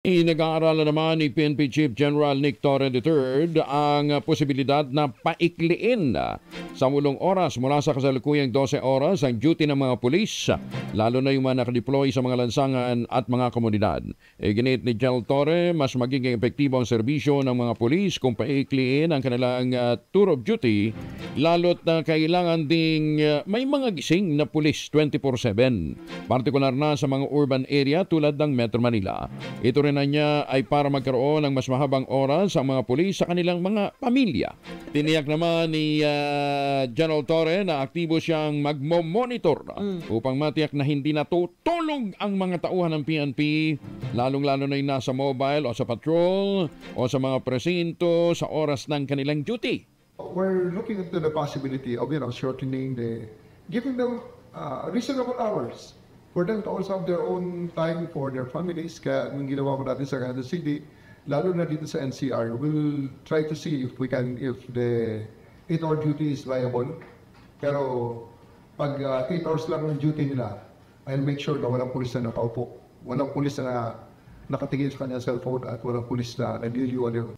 Nag-aaralan naman ni PNP Chief General Nick Torre III ang posibilidad na paikliin sa mulong oras mula sa kasalukuyang 12 oras ang duty ng mga pulis, lalo na yung mga nakadeploy sa mga lansangan at mga komunidad. Ginit ni General Torre, mas magiging epektibo ang serbisyo ng mga pulis kung paikliin ang kanilang tour of duty, lalo't na kailangan ding may mga gising na pulis 24/7, partikular na sa mga urban area tulad ng Metro Manila. Ito rin na niya ay para magkaroon ng mas mahabang oras ang mga pulis sa kanilang mga pamilya. Tiniyak naman ni General Torre na aktibo siyang magmo-monitor upang matiyak na hindi natutulog ang mga tauhan ng PNP, lalong-lalo na yung nasa mobile o sa patrol o sa mga presinto sa oras ng kanilang duty. We're looking into the possibility of, shortening giving them reasonable hours for them to also have their own time for their families. Kaya yung ginawa ko natin sa Quezon City, lalo na dito sa NCR, we'll try to see if the 8-hour duty is viable. Pero pag 8 hours lang ang duty nila, I'll make sure na walang pulis na nakaupo. Walang pulis na nakatingin sa kanyang cellphone at walang pulis na naliliwan